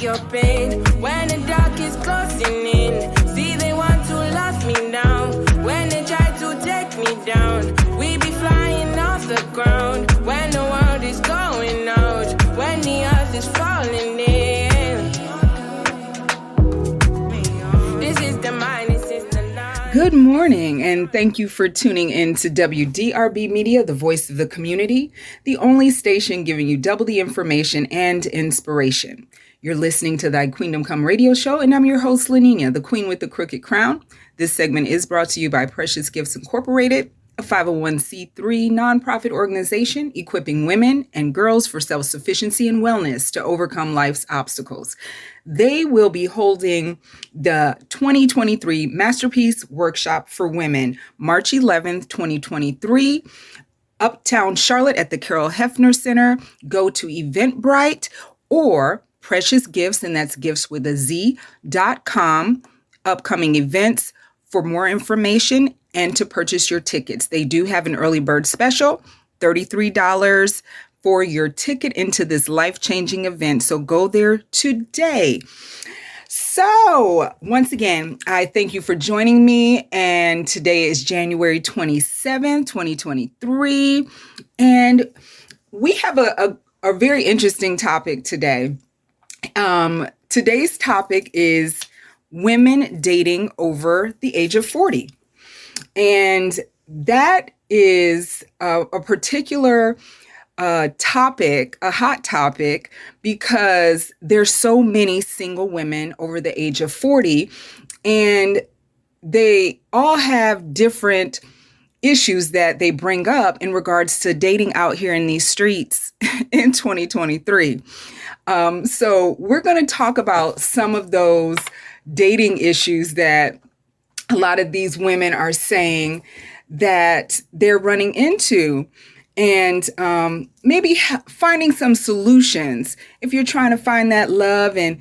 your pain. When the dark is closing in, see they want to lock me down. When they try to take me down, we be flying off the ground. When the world is going out, when the earth is falling in. This is the mind, this is the lie. Good morning, and thank you for tuning in to WDRBmedia, the voice of the community, the only station giving you double the information and inspiration. You're listening to Thy Queendom Come radio show, and I'm your host, LaNinia, the queen with the crooked crown. This segment is brought to you by Precious Gifts Incorporated, a 501c3 nonprofit organization equipping women and girls for self-sufficiency and wellness to overcome life's obstacles. They will be holding the 2023 Masterpiece Workshop for Women, March 11th, 2023, Uptown Charlotte at the Carol Hefner Center. Go to Eventbrite or Precious Gifts, and that's gifts with a Z.com, upcoming events for more information and to purchase your tickets. They do have an early bird special, $33 for your ticket into this life-changing event. So go there today. So once again, I thank you for joining me. And today is January 27th, 2023. And we have a very interesting topic today. Today's topic is women dating over the age of 40. And that is a particular topic, a hot topic, because there's so many single women over the age of 40, and they all have different issues that they bring up in regards to dating out here in these streets in 2023. So we're going to talk about some of those dating issues that a lot of these women are saying that they're running into, and maybe finding some solutions if you're trying to find that love and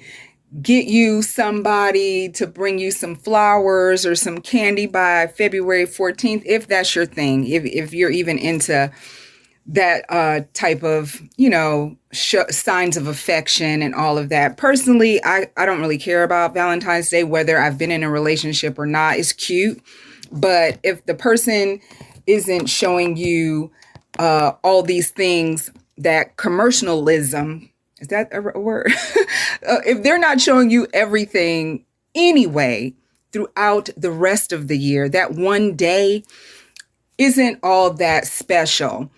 get you somebody to bring you some flowers or some candy by February 14th, if that's your thing, if you're even into that type of, signs of affection and all of that. Personally, I don't really care about Valentine's Day, whether I've been in a relationship or not. It's cute. But if the person isn't showing you all these things, that commercialism, is that a word? If they're not showing you everything anyway throughout the rest of the year, that one day isn't all that special.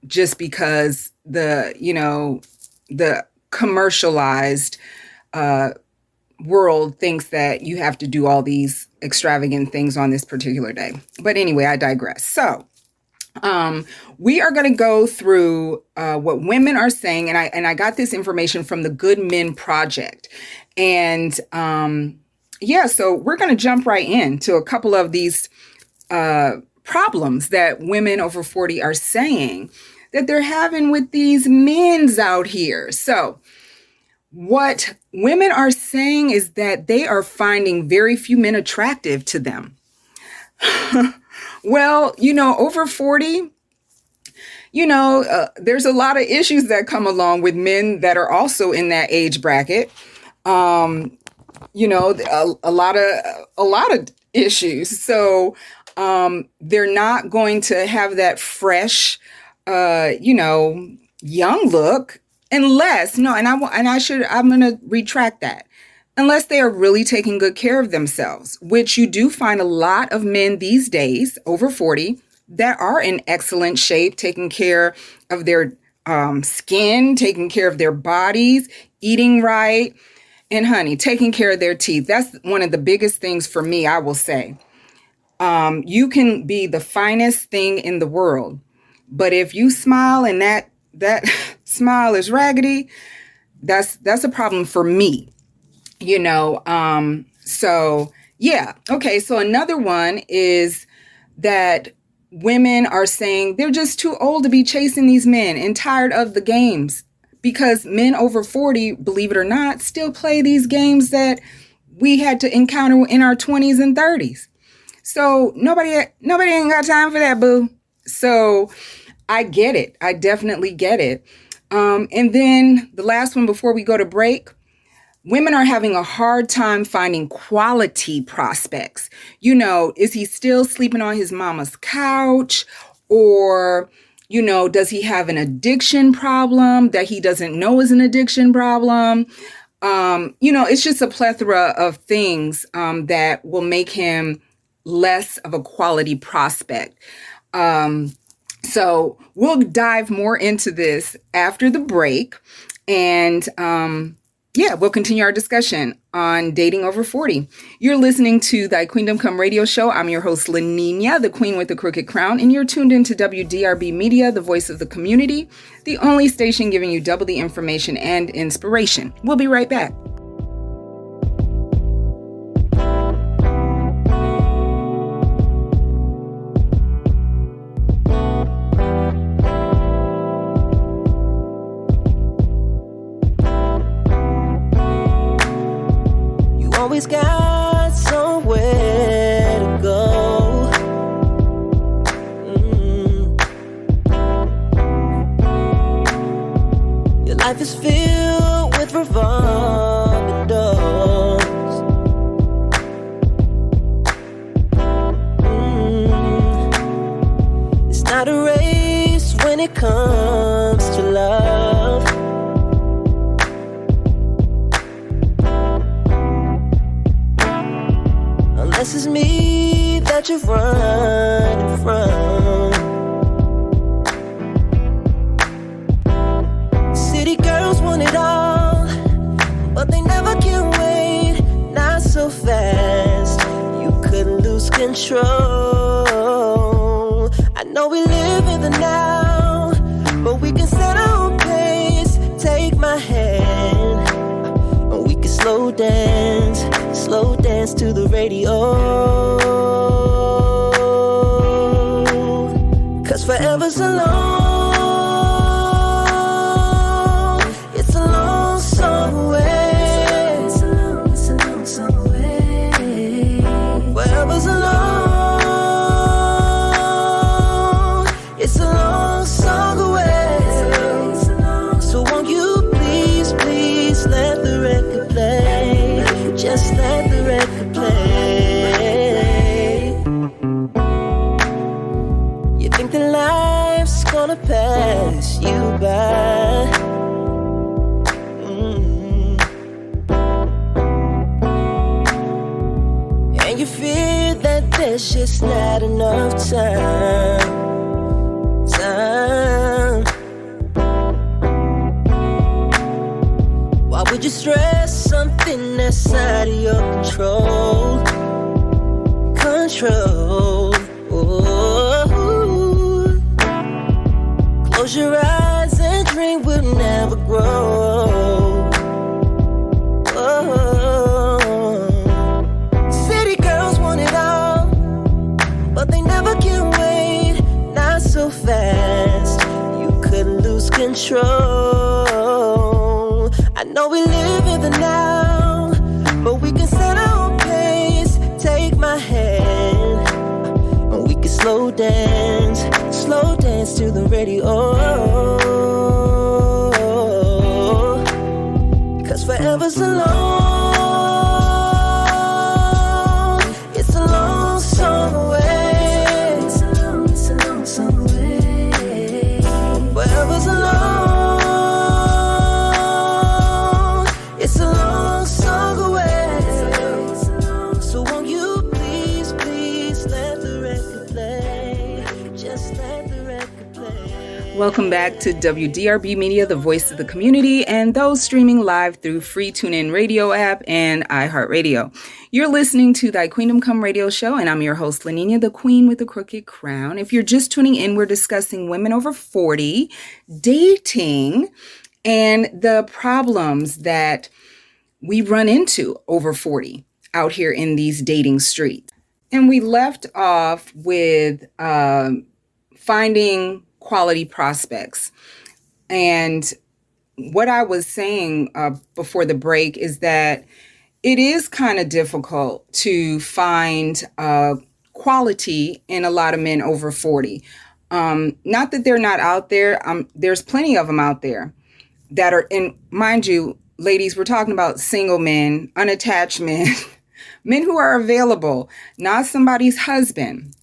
Just because the commercialized world thinks that you have to do all these extravagant things on this particular day. But anyway, I digress. So we are going to go through what women are saying, and I got this information from the Good Men Project, and so we're going to jump right into a couple of these problems that women over 40 are saying that they're having with these men's out here. So what women are saying is that they are finding very few men attractive to them. Well, over 40, there's a lot of issues that come along with men that are also in that age bracket. A lot of issues. So they're not going to have that fresh, young look unless, I'm going to retract that. Unless they are really taking good care of themselves, which you do find a lot of men these days over 40 that are in excellent shape, taking care of their skin, taking care of their bodies, eating right, and taking care of their teeth. That's one of the biggest things for me, I will say. You can be the finest thing in the world, but if you smile and that smile is raggedy, that's a problem for me, So yeah. Okay. So another one is that women are saying they're just too old to be chasing these men and tired of the games, because men over 40, believe it or not, still play these games that we had to encounter in our 20s and 30s. So nobody ain't got time for that, boo. So I get it. I definitely get it. And then the last one before we go to break. Women are having a hard time finding quality prospects. Is he still sleeping on his mama's couch? Or, does he have an addiction problem that he doesn't know is an addiction problem? It's just a plethora of things that will make him less of a quality prospect. So we'll dive more into this after the break. And we'll continue our discussion on dating over 40. You're listening to Thy Queendom Come radio show. I'm your host, LaNinia, the queen with the crooked crown, and you're tuned into WDRB Media, the voice of the community, the only station giving you double the information and inspiration. We'll be right back. Always got somewhere to go. Your life is filled with revolving doors. It's not a race when it comes to love. This is me that you're running from. City girls want it all, but they never can wait. Not so fast, you couldn't lose control. I know we live in the now, but we can set our own pace. Take my hand, and we can slow dance to the radio. 'Cause forever's a long, it's a long song away. It's a long song away. Forever's a long, it's a long song away. So won't you please let the record play? Just let the record play. You think that life's gonna pass you by. And you fear that there's just not enough time. Why would you stress something that's out of your control? Oh. Close your eyes and dream will never grow. Oh. City girls want it all, but they never can wait. Not so fast, you couldn't lose control. I know we live in the now, but we can set our own pace. Take my hand, and we can slow dance to the radio. 'Cause forever's a long, it's a long song away. It's a long song away. Forever's a long, it's a long song away. So won't you please let the record play? Just let the record play. Welcome back to WDRB Media, the voice of the community, and those streaming live through free TuneIn radio app and iHeartRadio. You're listening to Thy Queendom Come radio show, and I'm your host, LaNinia, the queen with the crooked crown. If you're just tuning in, we're discussing women over 40, dating, and the problems that we run into over 40 out here in these dating streets. And we left off with finding quality prospects. And what I was saying before the break is that it is kind of difficult to find quality in a lot of men over 40. Not that they're not out there. There's plenty of them out there. that are, and mind you, ladies, we're talking about single men, unattached men, men who are available, not somebody's husband.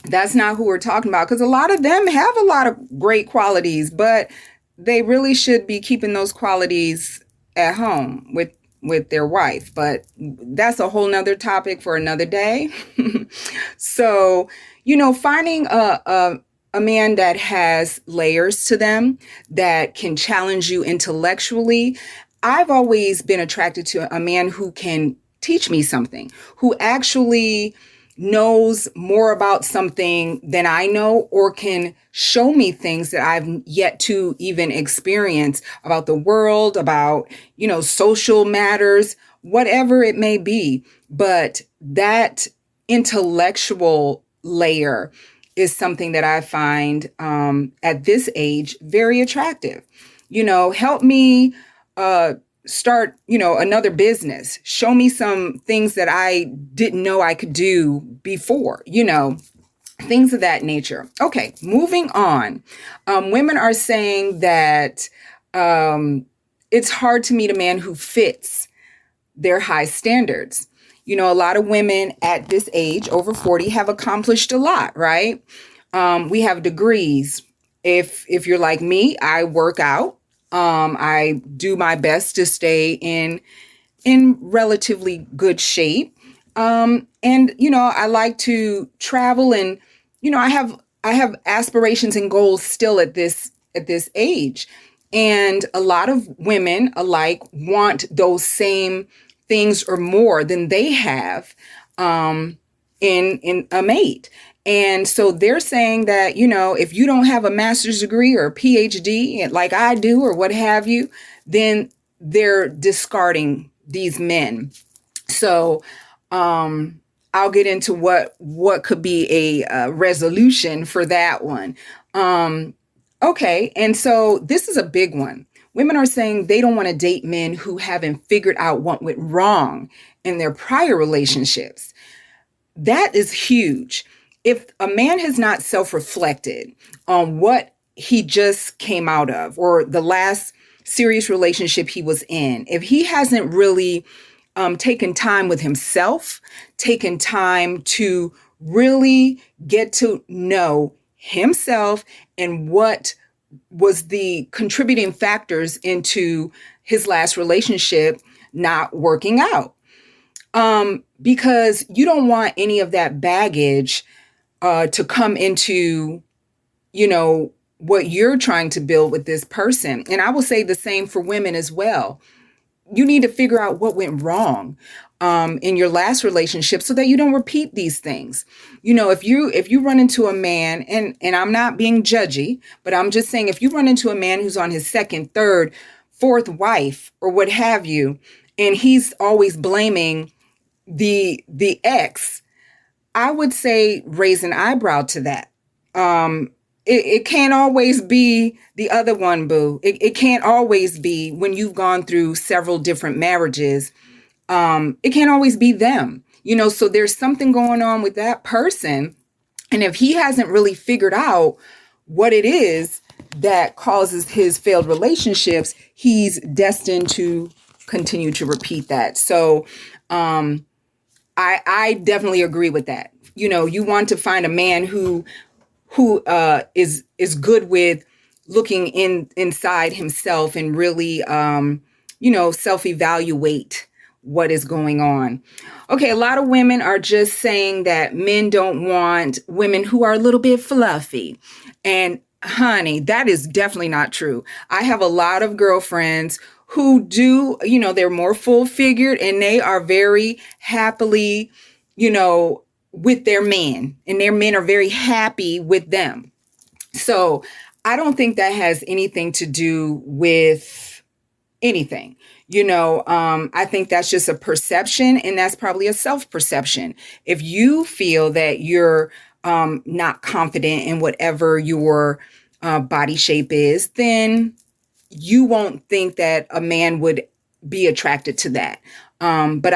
That's not who we're talking about, because a lot of them have a lot of great qualities, but they really should be keeping those qualities at home with their wife. But that's a whole nother topic for another day. So, finding a man that has layers to them, that can challenge you intellectually. I've always been attracted to a man who can teach me something, who actually knows more about something than I know, or can show me things that I've yet to even experience about the world, about, social matters, whatever it may be. But that intellectual layer is something that I find at this age very attractive. Help me start, another business. Show me some things that I didn't know I could do before, things of that nature. Okay, moving on. Women are saying that it's hard to meet a man who fits their high standards. A lot of women at this age, over 40, have accomplished a lot, right? We have degrees. If you're like me, I work out. I do my best to stay in relatively good shape. And, I like to travel, and, I have aspirations and goals still at this age. And a lot of women alike want those same things or more than they have, in a mate. And so they're saying that, if you don't have a master's degree or a PhD like I do or what have you, then they're discarding these men. So I'll get into what could be a resolution for that one. Okay. And so this is a big one. Women are saying they don't want to date men who haven't figured out what went wrong in their prior relationships. That is huge. If a man has not self-reflected on what he just came out of, or the last serious relationship he was in, if he hasn't really taken time with himself, taken time to really get to know himself and what was the contributing factors into his last relationship not working out. Because you don't want any of that baggage to come into, what you're trying to build with this person. And I will say the same for women as well. You need to figure out what went wrong in your last relationship so that you don't repeat these things. If you run into a man, and I'm not being judgy, but I'm just saying, if you run into a man who's on his second, third, fourth wife or what have you, and he's always blaming the ex, I would say raise an eyebrow to that. It can't always be the other one, boo. It can't always be, when you've gone through several different marriages. It can't always be them, so there's something going on with that person. And if he hasn't really figured out what it is that causes his failed relationships, he's destined to continue to repeat that. So, I definitely agree with that. You want to find a man who is good with looking inside himself and really, self-evaluate what is going on. Okay, a lot of women are just saying that men don't want women who are a little bit fluffy. And honey, that is definitely not true. I have a lot of girlfriends who do, they're more full figured, and they are very happily, with their men, and their men are very happy with them. So I don't think that has anything to do with anything. I think that's just a perception, and that's probably a self-perception. If you feel that you're not confident in whatever your body shape is, then you won't think that a man would be attracted to that. But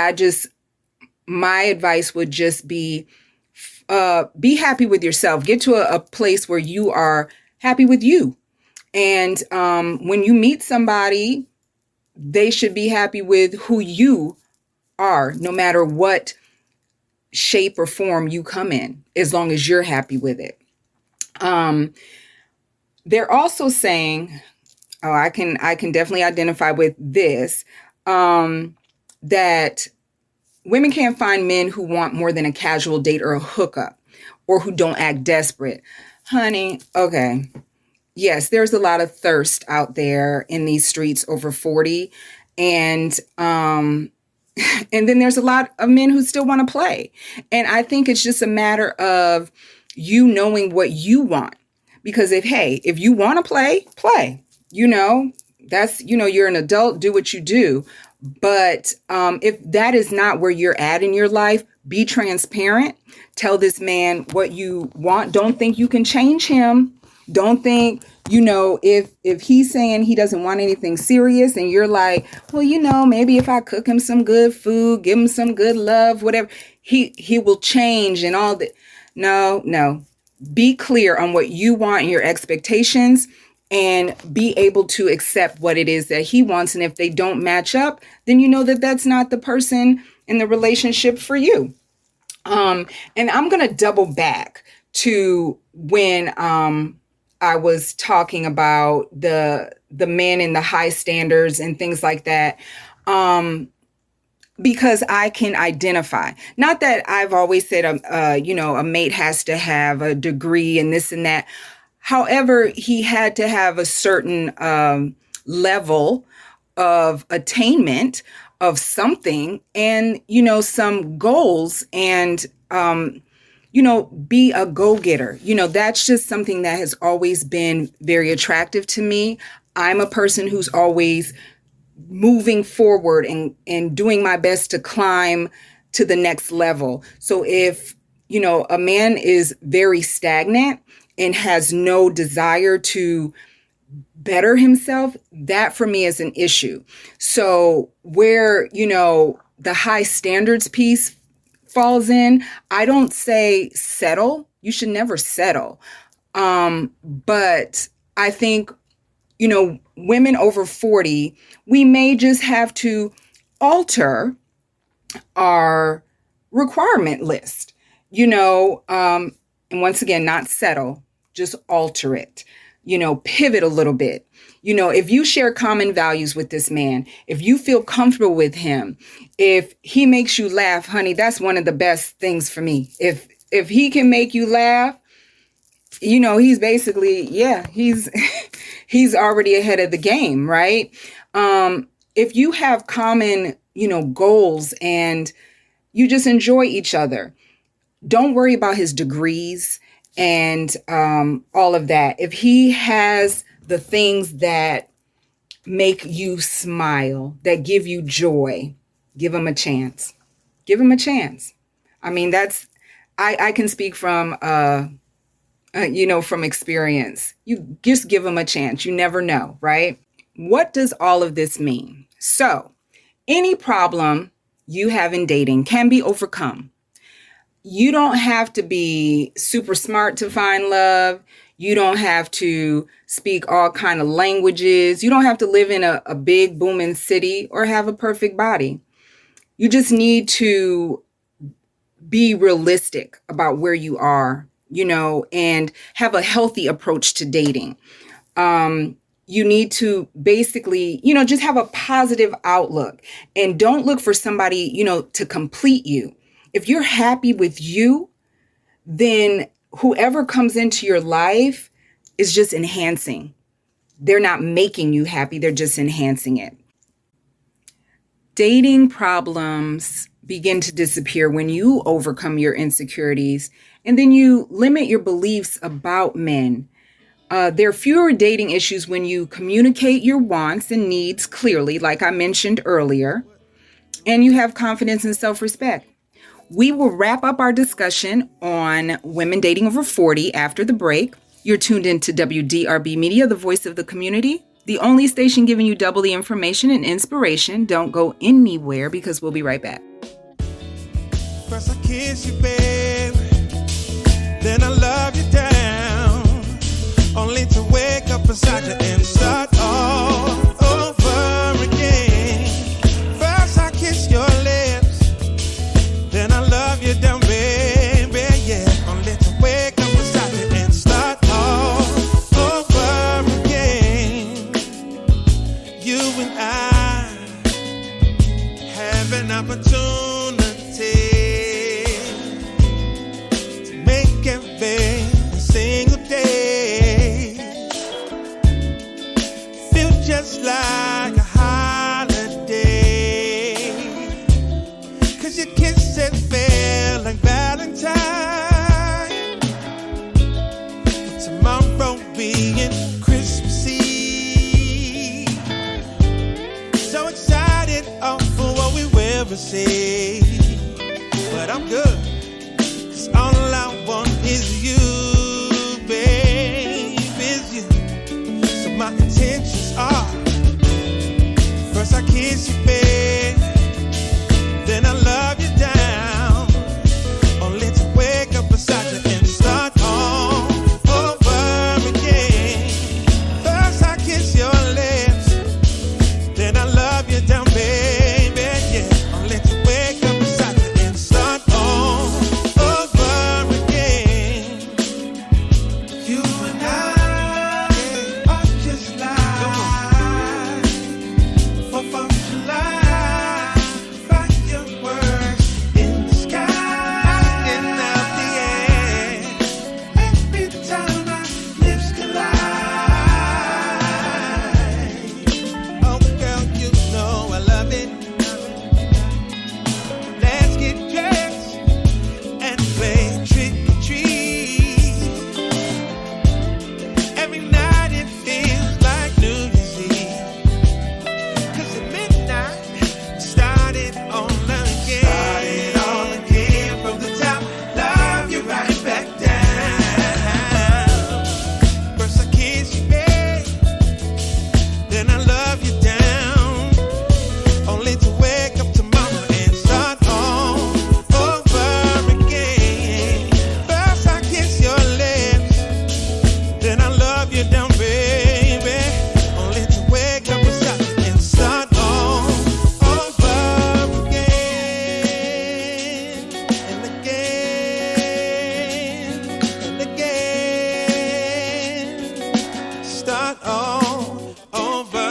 my advice would just be happy with yourself. Get to a place where you are happy with you, And when you meet somebody, they should be happy with who you are, no matter what shape or form you come in, as long as you're happy with it. They're also saying, I can definitely identify with this, that women can't find men who want more than a casual date or a hookup, or who don't act desperate. Honey, okay. Yes, there's a lot of thirst out there in these streets over 40. And then there's a lot of men who still want to play. And I think it's just a matter of you knowing what you want. Because if you want to play, that's, you're an adult, do what you do. But if that is not where you're at in your life, be transparent. Tell this man what you want. Don't think you can change him. Don't think, if he's saying he doesn't want anything serious and you're like, well, maybe if I cook him some good food, give him some good love, whatever, he will change and all that. No. Be clear on what you want and your expectations, and be able to accept what it is that he wants. And if they don't match up, then you know that that's not the person in the relationship for you. And I'm going to double back to when I was talking about the men and the high standards and things like that. Because I can identify, not that I've always said, a mate has to have a degree and this and that. However, he had to have a certain level of attainment of something, and, some goals, and, be a go-getter. That's just something that has always been very attractive to me. I'm a person who's always moving forward and doing my best to climb to the next level. So if, a man is very stagnant and has no desire to better himself, that for me is an issue. So where, the high standards piece falls in, I don't say settle. You should never settle. But I think, women over 40, we may just have to alter our requirement list, and once again, not settle, just alter it, pivot a little bit. If you share common values with this man, if you feel comfortable with him, if he makes you laugh, honey, that's one of the best things for me. If he can make you laugh, he's basically, he's already ahead of the game, right? If you have common, goals and you just enjoy each other, don't worry about his degrees and all of that. If he has the things that make you smile, that give you joy, give him a chance. Give him a chance. I mean, I can speak from, from experience. You just give him a chance. You never know, right? What does all of this mean? So, any problem you have in dating can be overcome. You don't have to be super smart to find love. You don't have to speak all kind of languages. You don't have to live in a big booming city or have a perfect body. You just need to be realistic about where you are, and have a healthy approach to dating. You need to basically, just have a positive outlook, and don't look for somebody, to complete you. If you're happy with you, then whoever comes into your life is just enhancing. They're not making you happy. They're just enhancing it. Dating problems begin to disappear when you overcome your insecurities and then you limit your beliefs about men. There are fewer dating issues when you communicate your wants and needs clearly, like I mentioned earlier, and you have confidence and self-respect. We will wrap up our discussion on women dating over 40 after the break. You're tuned into WDRB Media, the voice of the community, the only station giving you double the information and inspiration. Don't go anywhere because we'll be right back. First I kiss you, babe, then I love you down, only to wake up up beside you and start all over again. First I kiss your lips, then I love you down, baby, yeah. I'll let you wake up beside you and start all over again. You and I have an opportunity to make every single day feel just like a holiday. 'Cause your kisses feel like Valentine. But tomorrow being Christmas Eve. So excited for what we will receive. But I'm good, 'cause all I want is you, babe, is you. So my intentions are, first I kiss you, babe, then I love you down, only to wake up beside you and start all over again. First I kiss your lips, then I love you down, baby, yeah, only to wake up beside you and start all over again. You and I are just like 4th of July, fireworks in the sky and out the air. Every time our lips collide. Oh girl, you know I love it. Let's get dressed and play trick or treat. Every night it feels like New Year's Eve. 'Cause at midnight we started all again. Started all again from the top. Love you right back down. First I kiss you, babe, then I love you down, only to wake up tomorrow and start all over again. First I kiss your lips, then I love you down, baby, only to wake up beside you and start all over again. And again, and again. Start all over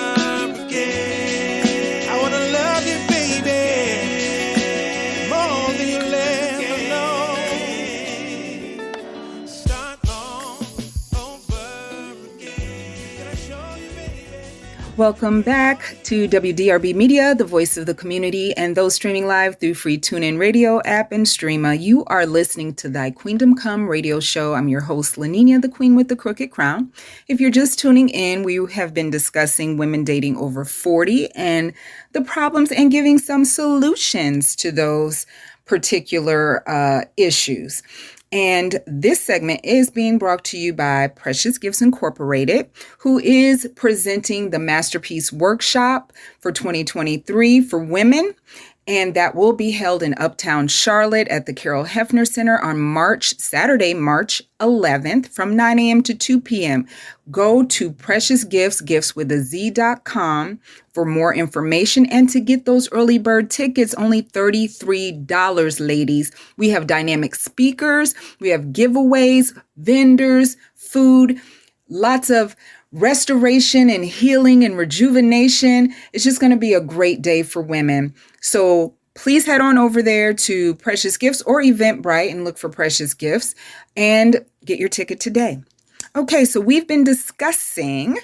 again. I wanna love you, baby, more than you'll ever know. Start all over again. Can I show you, baby? Welcome back to WDRB Media, the voice of the community, and those streaming live through free TuneIn Radio app and Streama. You are listening to Thy Queendom Come radio show. I'm your host, LaNinia, the Queen with the Crooked Crown. If you're just tuning in, we have been discussing women dating over 40 and the problems and giving some solutions to those particular issues. And this segment is being brought to you by Precious Gifts Incorporated, who is presenting the Masterpiece Workshop for 2023 for women. And that will be held in Uptown Charlotte at the Carol Hefner Center on Saturday, March 11th from 9 a.m. to 2 p.m. Go to preciousgifts.com for more information and to get those early bird tickets, only $33, ladies. We have dynamic speakers, we have giveaways, vendors, food, lots of restoration and healing and rejuvenation. It's just going to be a great day for women. So please head on over there to Precious Gifts or Eventbrite and look for Precious Gifts and get your ticket today. Okay, so we've been discussing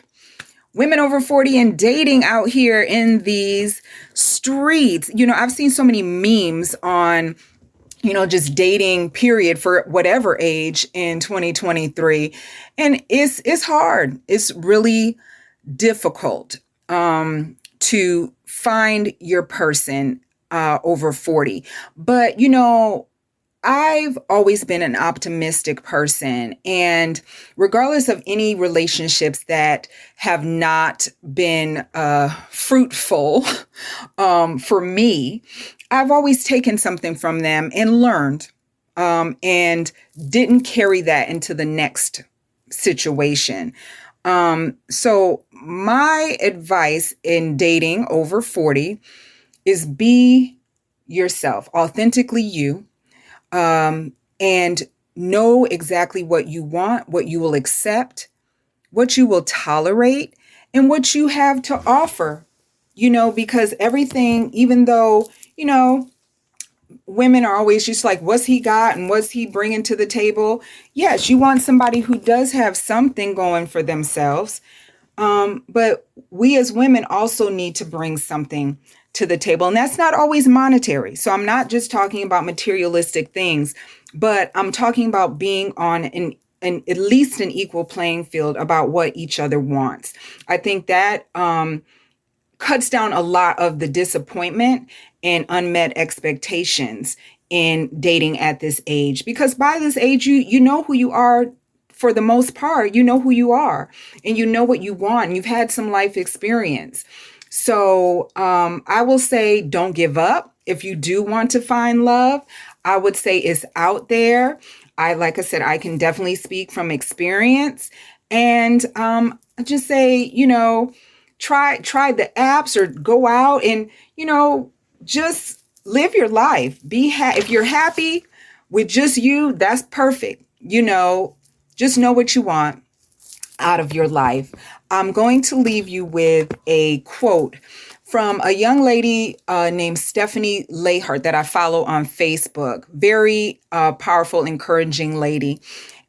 women over 40 and dating out here in these streets. You know, I've seen so many memes on, just dating period for whatever age in 2023. And it's hard. It's really difficult to find your person over 40. But, I've always been an optimistic person, and regardless of any relationships that have not been fruitful for me, I've always taken something from them and learned and didn't carry that into the next situation. So my advice in dating over 40 is be yourself, authentically you, and know exactly what you want, what you will accept, what you will tolerate, and what you have to offer, because everything, even though, women are always just like, what's he got and what's he bringing to the table? Yes, you want somebody who does have something going for themselves. But we as women also need to bring something to the table. And that's not always monetary. So I'm not just talking about materialistic things, but I'm talking about being on at least an equal playing field about what each other wants. I think that cuts down a lot of the disappointment and unmet expectations in dating at this age, because by this age, you know who you are. For the most part, you know who you are and you know what you want. And you've had some life experience. So I will say, don't give up. If you do want to find love, I would say it's out there. Like I said, I can definitely speak from experience, and just say, try the apps or go out and, just live your life. If you're happy with just you, that's perfect. Just know what you want out of your life. I'm going to leave you with a quote from a young lady named Stephanie Lahart that I follow on Facebook. Very powerful, encouraging lady.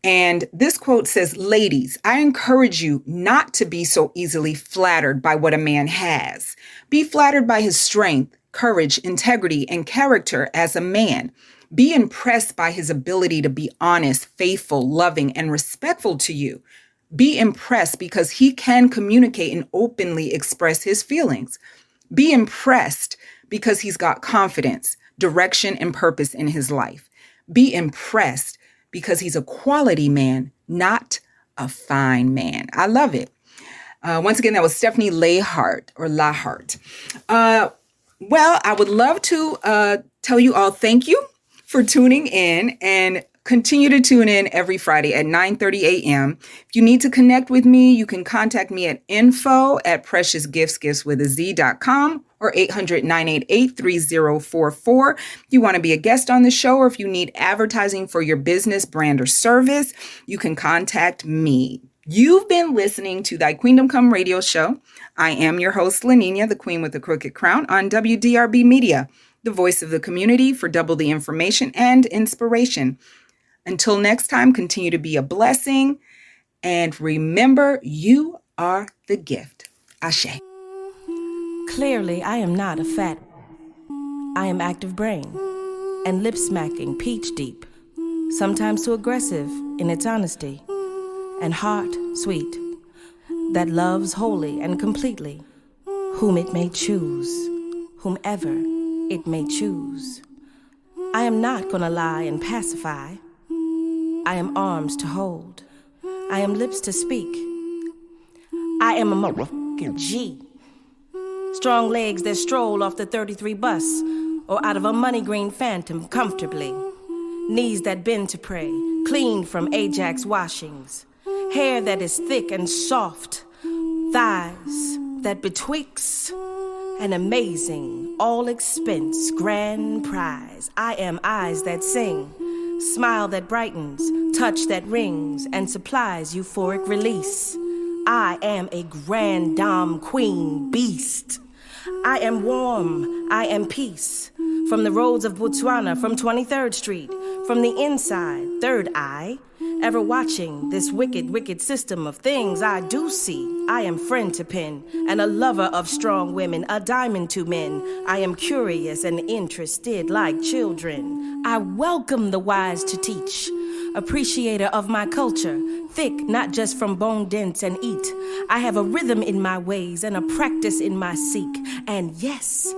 And this quote says, "Ladies, I encourage you not to be so easily flattered by what a man has. Be flattered by his strength, courage, integrity, and character as a man. Be impressed by his ability to be honest, faithful, loving, and respectful to you. Be impressed because he can communicate and openly express his feelings. Be impressed because he's got confidence, direction, and purpose in his life. Be impressed because he's a quality man, not a fine man." I love it. Once again, that was Stephanie Lahart. Well, I would love to tell you all thank you for tuning in, and continue to tune in every Friday at 9:30 a.m. If you need to connect with me, you can contact me at info@preciousgiftswithaz.com or 800-988-3044. If you want to be a guest on the show, or if you need advertising for your business, brand, or service, you can contact me. You've been listening to Thy Queendom Come radio show. I am your host, LaNinia, the Queen with the Crooked Crown, on WDRB Media, the voice of the community for double the information and inspiration. Until next time, continue to be a blessing, and remember, you are the gift. Ashe. Clearly, I am not a fat. I am active brain and lip smacking, peach deep, sometimes too aggressive in its honesty, and heart sweet, that loves wholly and completely, whom it may choose, whomever it may choose. I am not gonna lie and pacify. I am arms to hold. I am lips to speak. I am a motherfucking G. Strong legs that stroll off the 33 bus or out of a money green Phantom comfortably. Knees that bend to pray, clean from Ajax washings. Hair that is thick and soft. Thighs that betwixt. An amazing, all-expense, grand prize. I am eyes that sing, smile that brightens, touch that rings, and supplies euphoric release. I am a grand dame queen beast. I am warm, I am peace. From the roads of Botswana, from 23rd Street, from the inside, third eye, ever watching this wicked, wicked system of things I do see. I am friend to pen, and a lover of strong women, a diamond to men. I am curious and interested like children. I welcome the wise to teach, appreciator of my culture, thick, not just from bone dents and eat. I have a rhythm in my ways and a practice in my seek. And yes,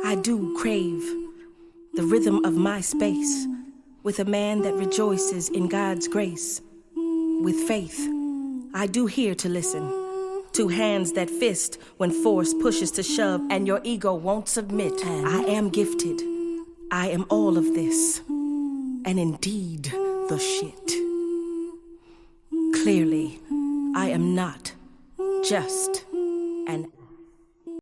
I do crave the rhythm of my space, with a man that rejoices in God's grace. With faith, I do hear to listen. Two hands that fist when force pushes to shove and your ego won't submit. I am gifted. I am all of this. And indeed, the shit. Clearly, I am not just an